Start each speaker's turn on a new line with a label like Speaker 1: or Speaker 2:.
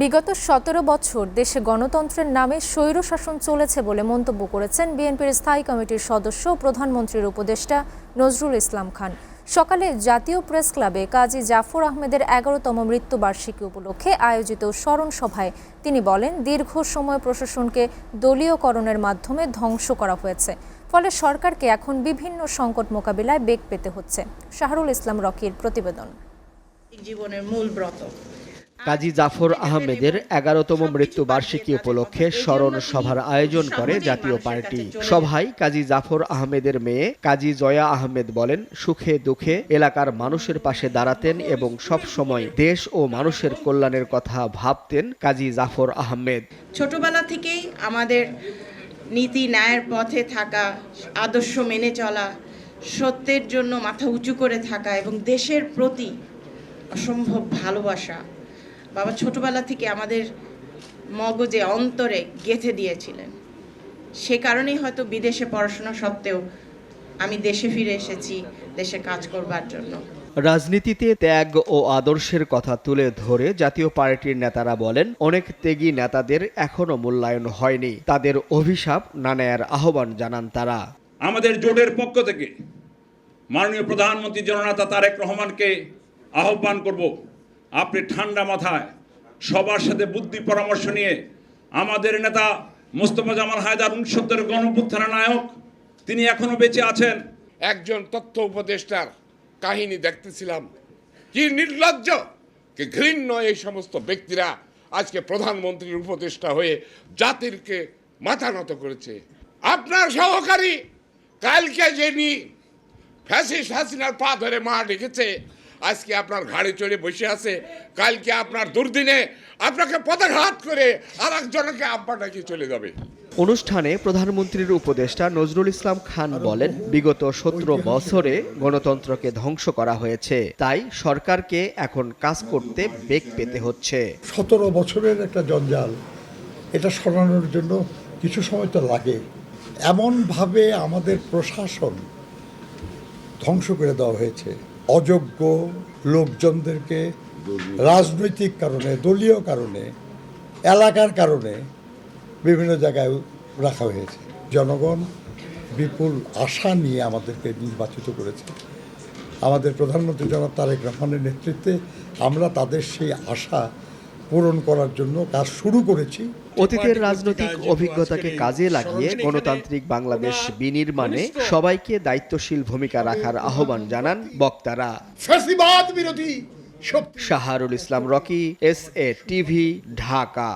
Speaker 1: বিগত ১৭ বছর দেশে গণতন্ত্রের নামে স্বৈরশাসন চলেছে বলে মন্তব্য করেছেন বিএনপির স্থায়ী কমিটির সদস্য প্রধানমন্ত্রীর উপদেষ্টা নজরুল ইসলাম খান। সকালে জাতীয় প্রেস ক্লাবে কাজী জাফর আহমেদের ১১তম মৃত্যুবার্ষিকী উপলক্ষে আয়োজিত স্মরণ সভায় তিনি বলেন, দীর্ঘ সময় প্রশাসনকে দলীয়করণের মাধ্যমে ধ্বংস করা হয়েছে, ফলে সরকারকে এখন বিভিন্ন সংকট মোকাবিলায় বেগ পেতে হচ্ছে। শাহরুল ইসলাম রকির প্রতিবেদন।
Speaker 2: জীবনের মূল ব্রত
Speaker 3: কাজী জাফর আহমেদের ১১তম মৃত্যুবার্ষিকী উপলক্ষে স্মরণ সভার আয়োজন করে জাতীয় পার্টি। সভায় কাজী জাফর আহমেদের মেয়ে কাজী জয়া আহমেদ বলেন, সুখে দুঃখে এলাকার মানুষের পাশে দাঁড়াতেন এবং সব সময় দেশ ও মানুষের কল্যাণের কথা ভাবতেন কাজী জাফর আহমেদ।
Speaker 2: ছোটবেলা থেকেই আমাদের নীতি ন্যায়ের পথে থাকা, আদর্শ মেনে চলা, সত্যের জন্য মাথা উঁচু করে থাকা এবং দেশের প্রতি অসম্ভব ভালোবাসা বাবা ছোটবেলা থেকে আমাদের মগজে অন্তরে গেঁথে দিয়েছিলেন। সে কারণেই হয়তো বিদেশে পড়াশোনা সত্ত্বেও আমি দেশে ফিরে এসেছি দেশে কাজ করবার জন্য।
Speaker 3: রাজনীতিতে ত্যাগ ও আদর্শের কথা তুলে ধরে জাতীয় পার্টির নেতারা বলেন, অনেক ত্যাগী নেতাদের এখনো মূল্যায়ন হয়নি, তাদের অভিশাপ না নেয়ার আহ্বান জানান তারা।
Speaker 4: আমাদের জোটের পক্ষ থেকে মাননীয় প্রধানমন্ত্রী জননেতা তারেক রহমানকে আহ্বান করব, আপনি ঠান্ডা মাথায় সবার সাথে বুদ্ধি পরামর্শ নিয়ে আমাদের নেতা মোস্তফা জামাল হায়দার ৬৯ গণঅভ্যুত্থানের নায়ক, তিনি এখনো বেঁচে আছেন।
Speaker 5: একজন তথ্য উপদেষ্টার কাহিনী দেখতেছিলাম, কি নির্লজ্জ, কি ঘৃণ্য এই সমস্ত ব্যক্তিরা আজকে প্রধানমন্ত্রীর উপদেষ্টা হয়ে জাতিরকে মাথা নত করেছে। আপনার সহকারী কালকে যিনি ফ্যাসিস্ট হাসিনার পা ধরে মা ডেকেছে, আজকে আপনার ঘাড়ে চড়ে বসে আছে, কালকে আপনার দুর্দিনে আপনাকে পদাঘাত করে আর একজনকে আব্বা ডাকে চলে যাবে।
Speaker 3: অনুষ্ঠানে প্রধানমন্ত্রীর উপদেষ্টা নজরুল ইসলাম খান বলেন, বিগত ১৭ বছরে গণতন্ত্রকে ধ্বংস করা হয়েছে, তাই সরকারকে এখন কাজ করতে বেগ পেতে হচ্ছে।
Speaker 6: ১৭ বছরের একটা জঞ্জাল, এটা সরানোর জন্য কিছু সময় তো লাগে। এমনভাবে আমাদের প্রশাসন ধ্বংস করে দেওয়া হয়েছে, অযোগ্য লোকজনদেরকে রাজনৈতিক কারণে, দলীয় কারণে, এলাকার কারণে বিভিন্ন জায়গায় রাখা হয়েছে। জনগণ বিপুল আশা নিয়ে আমাদেরকে নির্বাচিত করেছে। আমাদের প্রধানমন্ত্রী জনাব তারেক রহমানের নেতৃত্বে আমরা তাদের সেই আশা পূরণ করার জন্য কাজ শুরু করেছি।
Speaker 3: অতীতের রাজনৈতিক অভিজ্ঞতাকে কাজে লাগিয়ে গণতান্ত্রিক বাংলাদেশ বিনির্মাণে সবাইকে দায়িত্বশীল ভূমিকা রাখার আহ্বান জানান বক্তারা।
Speaker 6: ফ্যাসিবাদ বিরোধী
Speaker 3: শাহরুল ইসলাম রকি, SA টিভি, ঢাকা।